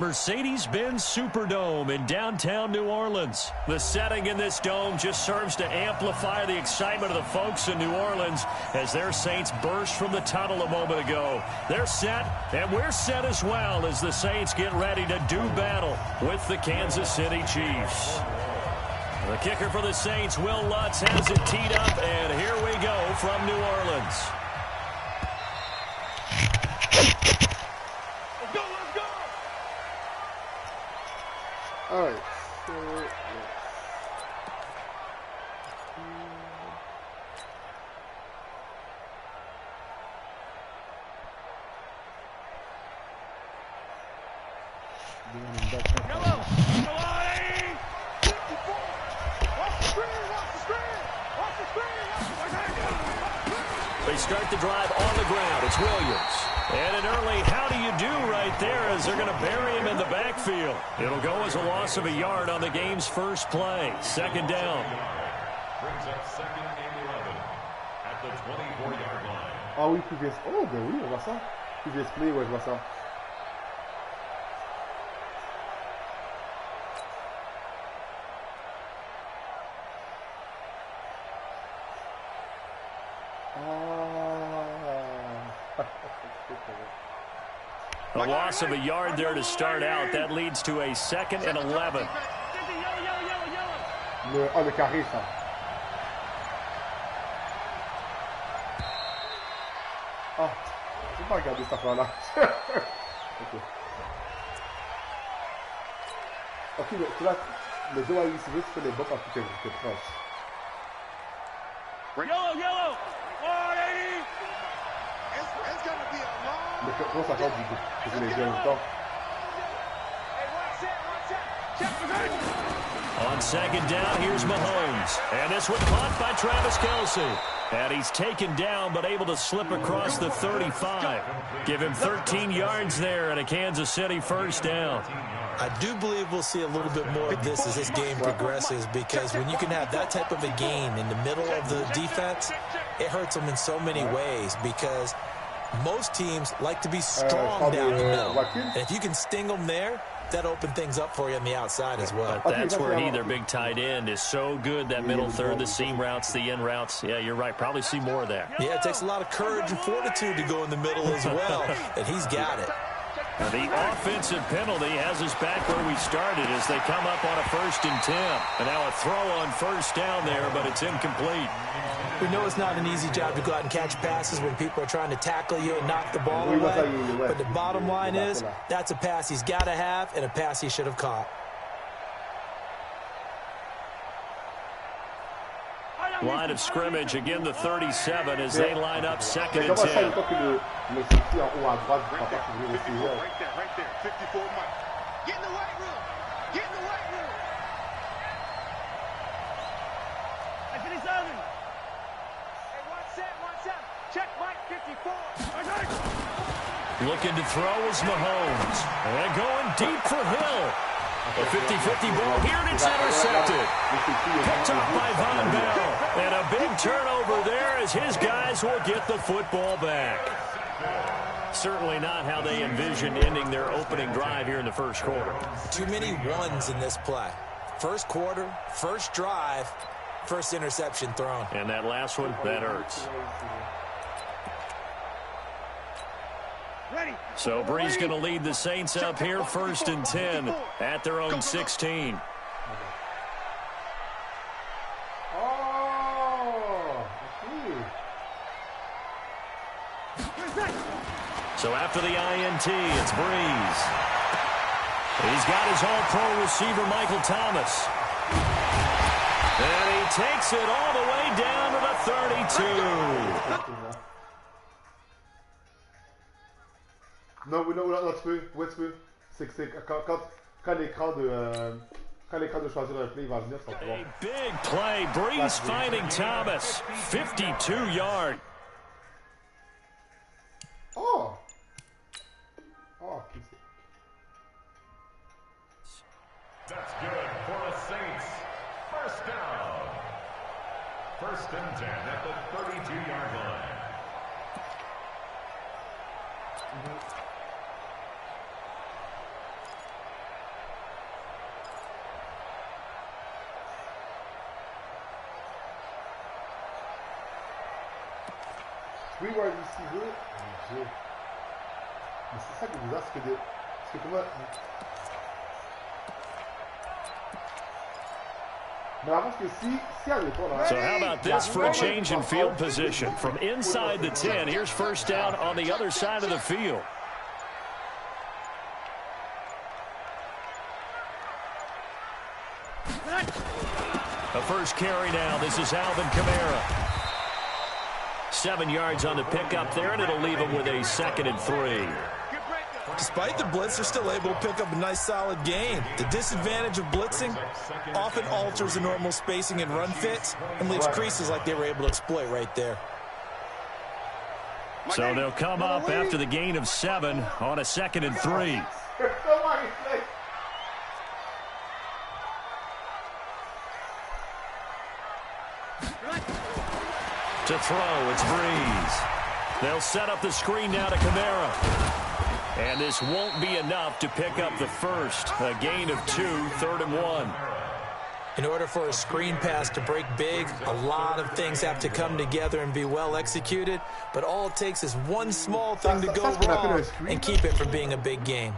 Mercedes-Benz Superdome in downtown New Orleans. The setting in this dome just serves to amplify the excitement of the folks in New Orleans as their Saints burst from the tunnel a moment ago. They're set, and we're set as well as the Saints get ready to do battle with the Kansas City Chiefs. The kicker for the Saints, Will Lutz, has it teed up, and here we go from New Orleans. All right, so They start the drive on the ground. It's Williams. And an early how do you do right there as they're going to bury him in the backfield. It'll go as a loss of a yard on the game's first play. Second down. Brings up second and 11 at the 24-yard line. ah oui, previous. Oh ben oui, on voit ça. Previous play, ouais, je vois ça. A loss of a yard there to start out. That leads to a second and 11. Le carré, ça. Ah, je vais pas regarder cette affaire-là. Ok. Ok, mais tu vois, le jeu à UCV, tu fais les bottes en tout cas, c'est proche. Yellow! 180! It's going to be a long... Mais comment ça change du coup? Parce que les jeux en même temps. On second down, here's Mahomes. And this one caught by Travis Kelce. And he's taken down, but able to slip across the 35. Give him 13 yards there and a Kansas City first down. I do believe we'll see a little bit more of this as this game progresses, because when you can have that type of a gain in the middle of the defense, it hurts them in so many ways, because most teams like to be strong down the middle. And if you can sting them there, that open things up for you on the outside as well. But that's where their big tight end is so good, that middle third, the seam routes, the in routes. Yeah, you're right. Probably see more there. Yeah, it takes a lot of courage and fortitude to go in the middle as well, and he's got it. The offensive penalty has us back where we started as they come up on a 1st and 10. And now a throw on first down there, but it's incomplete. We know it's not an easy job to go out and catch passes when people are trying to tackle you and knock the ball away. But the bottom line is, that's a pass he's got to have and a pass he should have caught. Line of scrimmage, again the 37 as they line up 2nd and 10. Right there, 54 Mike. Get in the weight room. Get in the weight room. Hey, 57. Hey, one set. Check Mike, 54. Looking to throw is Mahomes. And going deep for Hill. A 50-50 ball here, and it's intercepted. Picked up by Von Bell. And a big turnover there as his guys will get the football back. Certainly not how they envisioned ending their opening drive here in the first quarter. Too many ones in this play. First quarter, first drive, first interception thrown. And that last one, that hurts. So Bree's going to lead the Saints up here 1st and 10 at their own 16. So after the INT, it's Breeze. He's got his all-pro receiver, Michael Thomas. And he takes it all the way down to the 32. Non, tu peux. Ouais, tu peux. C'est quand l'écran de choisir un play va venir, ça va. A big play. Breeze finding Thomas. 52 yards. Oh! That's good for the Saints. First down. 1st and 10 at the 32-yard line. 3 wide receivers. Mon Dieu. Mais c'est ça qui est bizarre, c'est que comment... Mais avant que si elle n'est pas là... So how about this for a change in field position? From inside the 10, here's first down on the other side of the field. The first carry now. This is Alvin Kamara. 7 yards on the pickup there, and it'll leave him with a 2nd and 3. Despite the blitz, they're still able to pick up a nice, solid gain. The disadvantage of blitzing often alters the normal spacing and run fits and leaves creases like they were able to exploit right there. So they'll come up after the gain of 7 on a 2nd and 3. To throw, it's Breeze. They'll set up the screen now to Kamara. And this won't be enough to pick up the first. A gain of 2, 3rd and 1. In order for a screen pass to break big, a lot of things have to come together and be well executed. But all it takes is one small thing to go wrong and keep it from being a big game.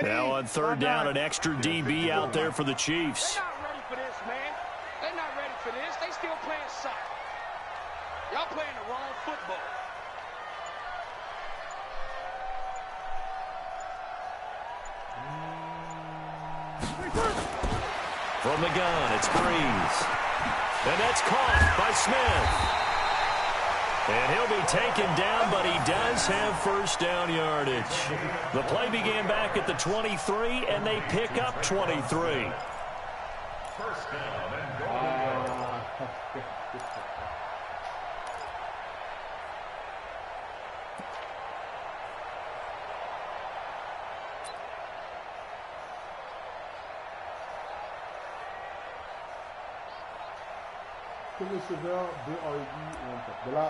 Now on 3rd down, an extra DB out there for the Chiefs. They're not ready for this, man. They're not ready for this. They still playing soccer. Y'all playing the wrong football. From the gun, it's Breeze. And that's caught by Smith. And he'll be taken down, but he does have first down yardage. The play began back at the 23, and they pick up 23. First down and goal. Que le receveur, 2 RB et 1 top. De là,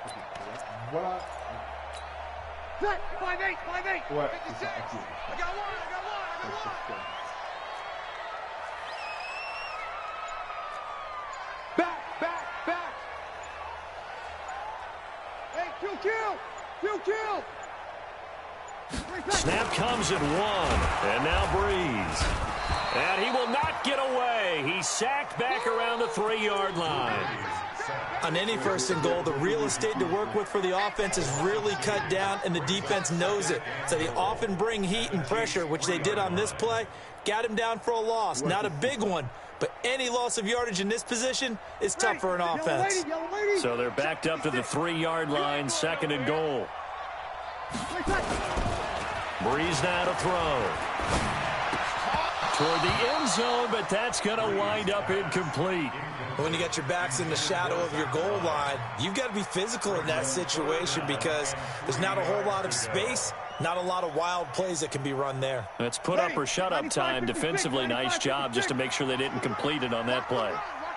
ok, voilà. Set, 5-8, 5-8. Ouais, c'est ça, ok. I got one. Back. Hey, kill. Snap comes at 1, and now Breeze. And he will not get away. He's sacked back around the 3-yard line. On any 1st and goal, the real estate to work with for the offense is really cut down, and the defense knows it. So they often bring heat and pressure, which they did on this play. Got him down for a loss. Not a big one, but any loss of yardage in this position is tough for an offense. So they're backed up to the 3-yard line, 2nd and goal. Breeze now to throw. Toward the end zone, but that's going to wind up incomplete. When you got your backs in the shadow of your goal line, you've got to be physical in that situation because there's not a whole lot of space, not a lot of wild plays that can be run there. That's put up or shut up time. Defensively, nice job just to make sure they didn't complete it on that play.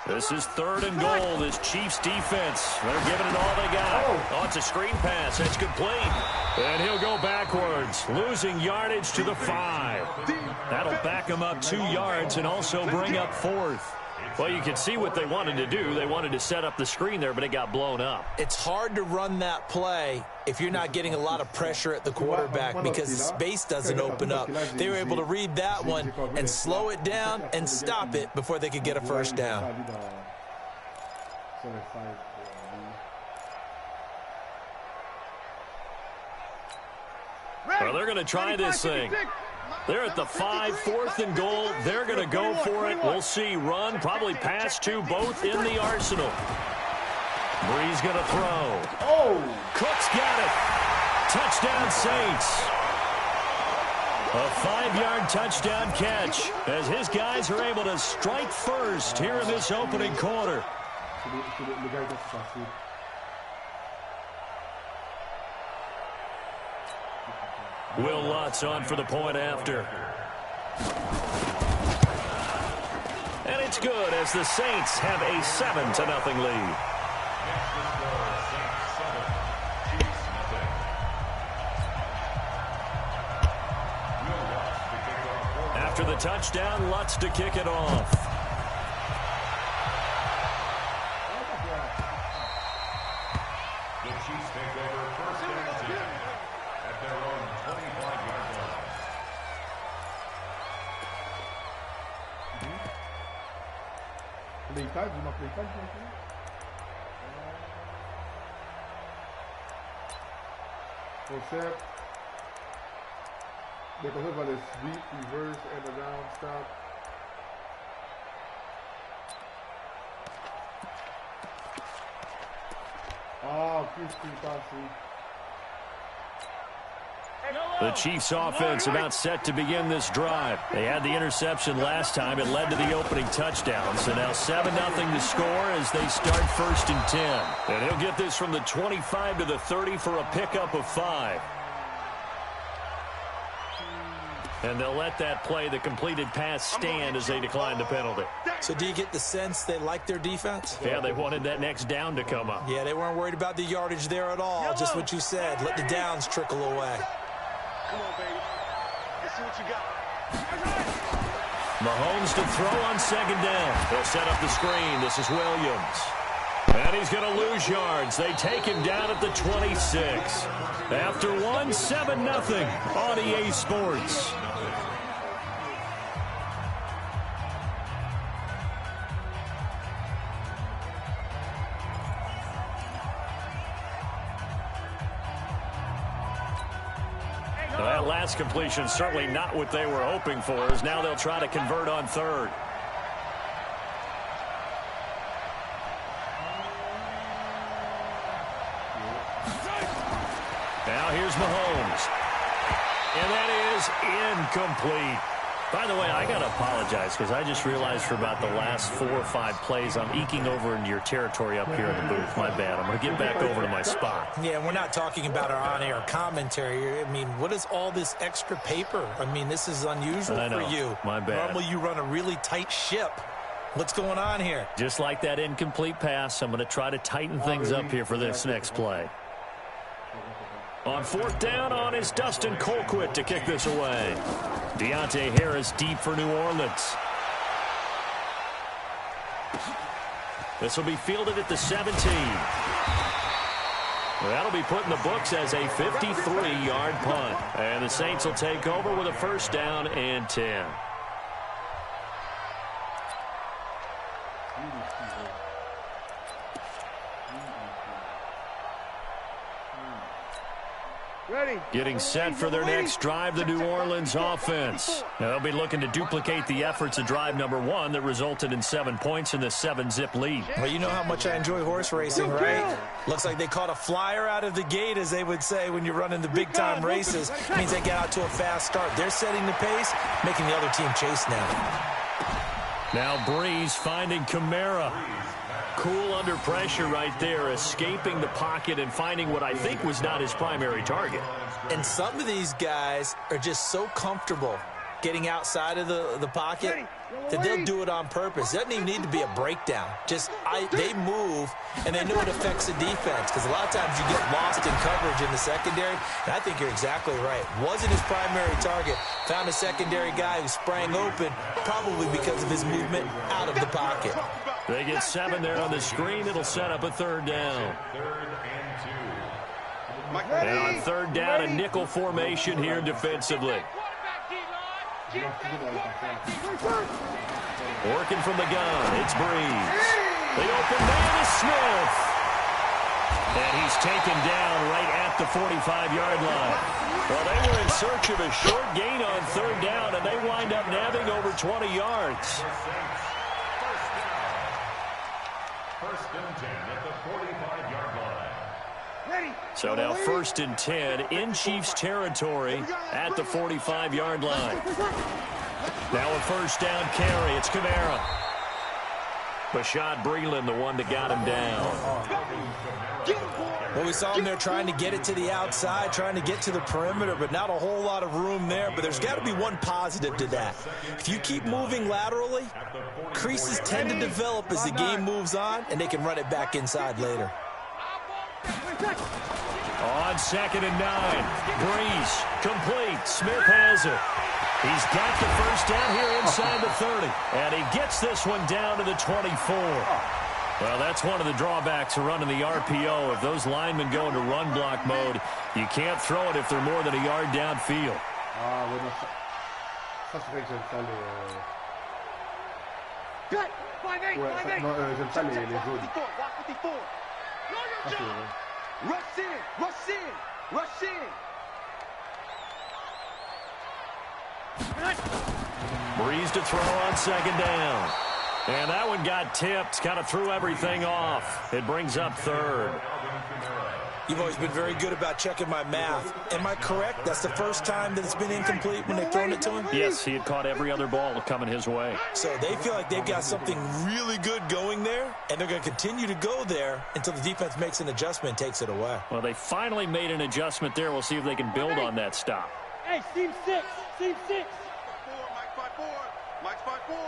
This is 3rd and goal, this Chiefs defense. They're giving it all they got. Oh, it's a screen pass. It's complete. And he'll go backwards, losing yardage to the 5. That'll back him up 2 yards and also bring up 4th. Well, you can see what they wanted to do. They wanted to set up the screen there, but it got blown up. It's hard to run that play if you're not getting a lot of pressure at the quarterback because the space doesn't open up. They were able to read that one and slow it down and stop it before they could get a first down. Well, they're going to try this thing. They're at the 5, 4th and goal. They're going to go for it. We'll see. Run, probably pass to both in the arsenal. Breeze going to throw. Oh! Cook's got it. Touchdown, Saints. A 5-yard touchdown catch as his guys are able to strike first here in this opening quarter. Will Lutz on for the point after. And it's good as the Saints have a 7-0 lead. After the the touchdown, Lutz to kick it off. The Chiefs take over first and 10 at their own 25-yard line. Play tag, you want play tag? Full set. They can hook by the sweep, reverse, and around, stop. Oh, Christy, passy. The Chiefs offense about set to begin this drive. They had the interception last time. It led to the opening touchdown. So now 7-0 to score as they start first and 10. And he'll get this from the 25 to the 30 for a pickup of 5. And they'll let that play, the completed pass, stand as they decline the penalty. So do you get the sense they like their defense? Yeah, they wanted that next down to come up. Yeah, they weren't worried about the yardage there at all. Just what you said. Let the downs trickle away. Come on, baby. Let's see what you got. Mahomes to throw on second down. They'll set up the screen. This is Williams. And he's going to lose yards. They take him down at the 26. After one, 7-0 on EA Sports. Now that last completion certainly not what they were hoping for, as now they'll try to convert on third. Now here's Mahomes. And that is incomplete. By the way, I got to apologize because I just realized for about the last 4 or 5 plays, I'm eking over into your territory up here in the booth. My bad. I'm going to get back over to my spot. Yeah, we're not talking about our on-air commentary. I mean, what is all this extra paper? I mean, this is unusual for you. My bad. Normally you run a really tight ship. What's going on here? Just like that incomplete pass, I'm going to try to tighten things up here for this next play. On fourth down on is Dustin Colquitt to kick this away. Deontay Harris deep for New Orleans. This will be fielded at the 17. That'll be put in the books as a 53-yard punt. And the Saints will take over with a first down and 10. Ready. Getting set for their next drive, the New Orleans offense. Now, they'll be looking to duplicate the efforts of drive number 1 that resulted in 7 points in the 7-zip lead. Well, you know how much I enjoy horse racing, right? Looks like they caught a flyer out of the gate, as they would say when you're running the big-time races. It means they get out to a fast start. They're setting the pace, making the other team chase now. Now Breeze finding Kamara. Cool under pressure right there, escaping the pocket and finding what I think was not his primary target. And some of these guys are just so comfortable getting outside of the pocket that they'll do it on purpose. It doesn't even need to be a breakdown. They move, and they know it affects the defense, because a lot of times you get lost in coverage in the secondary, and I think you're exactly right. Wasn't his primary target. Found a secondary guy who sprang open, probably because of his movement out of the pocket. They get 7 there on the screen. It'll set up a third down. And on third down, a nickel formation here defensively. Working from the gun, it's Breeze. The open man is Smith. And he's taken down right at the 45-yard line. Well, they were in search of a short gain on third down, and they wind up nabbing over 20 yards. First and 10 at the 45-yard line. So now first and 10 in Chiefs territory at the 45-yard line. Now a first down carry. It's Kamara. Bashad Breeland, the one that got him down. Well, we saw him there trying to get it to the outside, trying to get to the perimeter, but not a whole lot of room there. But there's got to be one positive to that. If you keep moving laterally, creases tend to develop as the game moves on, and they can run it back inside later. On 2nd and 9. Breeze, complete. Smith has it. He's got the first down here inside the 30. And he gets this one down to the 24. Well, that's one of the drawbacks of running the RPO. If those linemen go into run block mode, you can't throw it if they're more than a yard downfield. Ah, ouais, non, ça c'est vrai que j'aime ça les... Ouais, ça, non, j'aime ça les zones. Ah, c'est vrai. Rush in, rush in, rush in. Breeze to throw on 2nd down. And that one got tipped, kind of threw everything off. It brings up 3rd. You've always been very good about checking my math. Am I correct? That's the first time that it's been incomplete when they've thrown it to him? Yes, he had caught every other ball coming his way. So they feel like they've got something really good going there, and they're going to continue to go there until the defense makes an adjustment and takes it away. Well, they finally made an adjustment there. We'll see if they can build on that stop. Hey, Team 6, Team 6. Mike's by 4. Mike's by 4.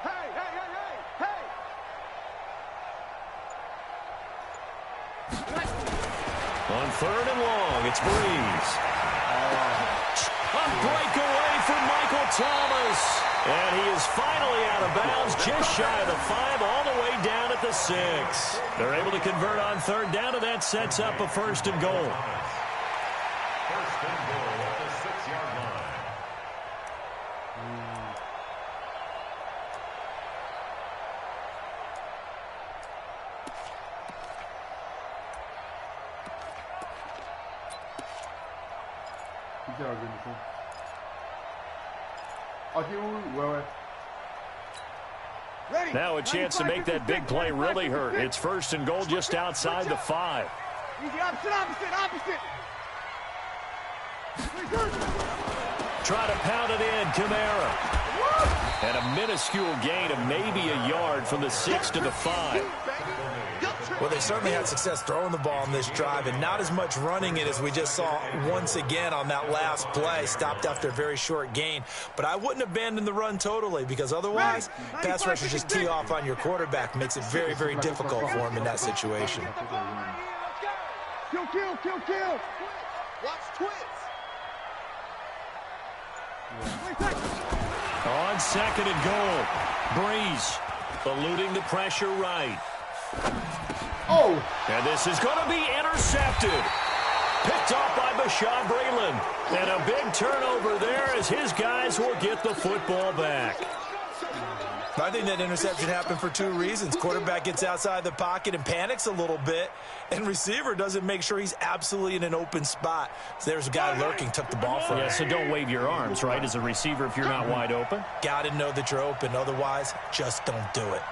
Hey, hey, hey, hey, hey. On 3rd and long, it's Breeze. A breakaway from Michael Thomas. And he is finally out of bounds, just shy of the 5, all the way down at the 6. They're able to convert on 3rd down, and that sets up a 1st and goal. 1st and goal at the 6-yard line. Now a chance to make that big play really hurt. It's 1st and goal just outside the 5. Easy, opposite. Try to pound it in, Kamara. And a minuscule gain of maybe a yard from the 6 to the 5. Well, they certainly had success throwing the ball on this drive and not as much running it as we just saw once again on that last play. Stopped after a very short gain. But I wouldn't abandon the run totally because otherwise, pass rushers just tee off on your quarterback. Makes it very, very difficult for him in that situation. Kill. Watch twits. On 2nd and goal, Breeze eluding the pressure right. Oh! And this is going to be intercepted. Picked off by Bashaud Breeland. And a big turnover there as his guys will get the football back. I think that interception happened for 2 reasons. Quarterback gets outside the pocket and panics a little bit, and receiver doesn't make sure he's absolutely in an open spot. So there's a guy lurking, took the ball from him. Yeah, so don't wave your arms, right, as a receiver if you're not wide open. Got to know that you're open. Otherwise, just don't do it.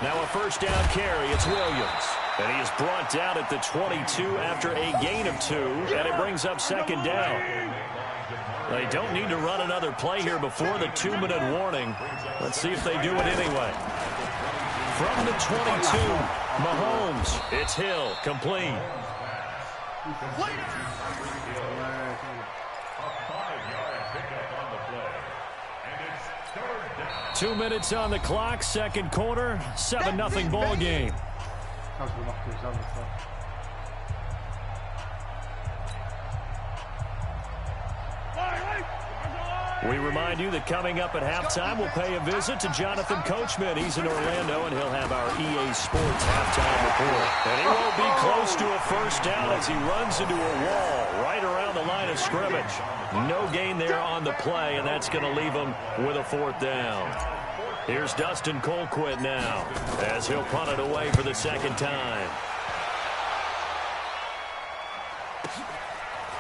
Now a 1st down carry. It's Williams. And he is brought down at the 22 after a gain of 2, and it brings up 2nd down. They don't need to run another play here before the 2-minute warning. Let's see if they do it anyway. From the 22, Mahomes. It's Hill, complete. A 5-yard pickup on the play. And it's 3rd down. 2 minutes on the clock, 2nd quarter, 7-0 ball game. We remind you that coming up at halftime, we'll pay a visit to Jonathan Coachman. He's in Orlando, and he'll have our EA Sports halftime report. And he won't be close to a 1st down as he runs into a wall right around the line of scrimmage. No gain there on the play, and that's going to leave him with a 4th down. Here's Dustin Colquitt now as he'll punt it away for the 2nd time.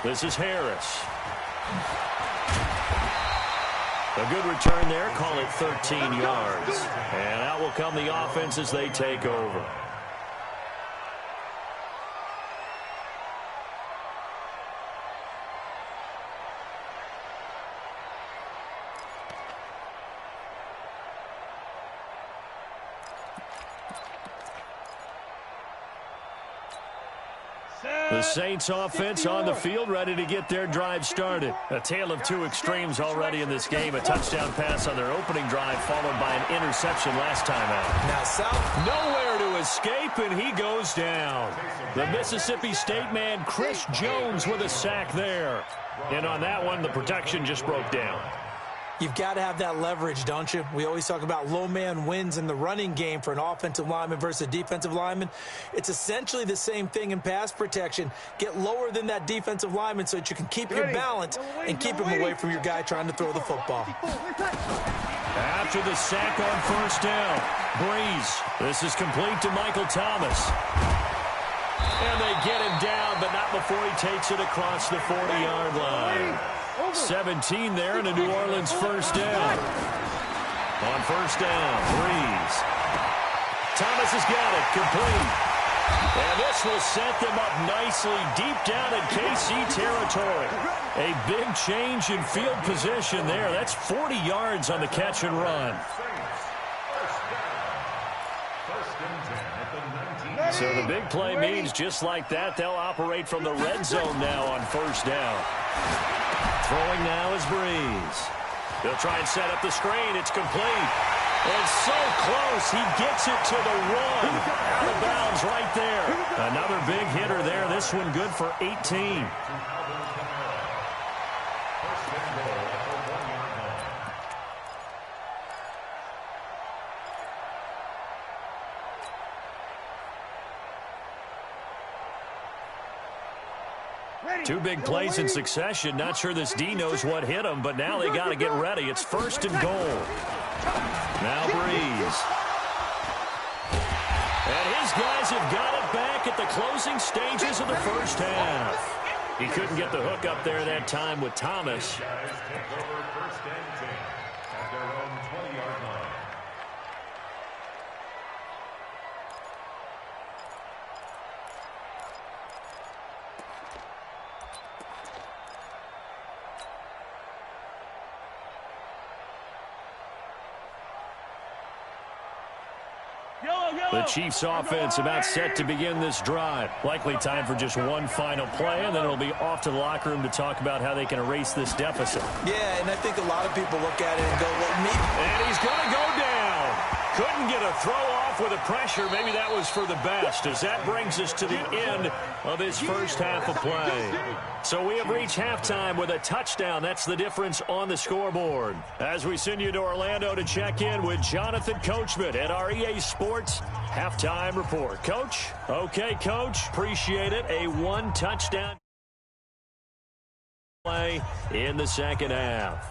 This is Harris. A good return there, call it 13 yards. And out will come the offense as they take over. The Saints offense on the field, ready to get their drive started. A tale of two extremes already in this game. A touchdown pass on their opening drive, followed by an interception last time out. Now, South nowhere to escape, and he goes down. The Mississippi State man, Chris Jones, with a sack there. And on that one, the protection just broke down. You've got to have that leverage, don't you? We always talk about low man wins in the running game for an offensive lineman versus a defensive lineman. It's essentially the same thing in pass protection. Get lower than that defensive lineman so that you can keep your balance and keep him away from your guy trying to throw the football. After the sack on first down, Breeze. This is complete to Michael Thomas. And they get him down, but not before he takes it across the 40-yard line. 17 there and a New Orleans first down. On first down, Breeze. Thomas has got it, complete. And this will set them up nicely deep down in KC territory. A big change in field position there. That's 40 yards on the catch and run. So the big play means just like that, they'll operate from the red zone now on first down. Throwing now is Breeze. They'll try and set up the screen. It's complete. And so close, he gets it to the one. Out of bounds right there. Another big hitter there. This one good for 18. Two big plays in succession. Not sure this D knows what hit him, but now they got to get ready. It's first and goal. Now Breeze. And his guys have got it back at the closing stages of the first half. He couldn't get the hook up there that time with Thomas. The Chiefs offense about set to begin this drive. Likely time for just one final play, and then it'll be off to the locker room to talk about how they can erase this deficit. Yeah, and I think a lot of people look at it and go, well, maybe. And he's going to go down. Couldn't get a throw off with the pressure. Maybe that was for the best, as that brings us to the end of his first half of play. So we have reached halftime with a touchdown. That's the difference on the scoreboard. As we send you to Orlando to check in with Jonathan Coachman at our EA Sports Halftime Report. Coach? Okay, Coach. Appreciate it. A one-touchdown play in the second half.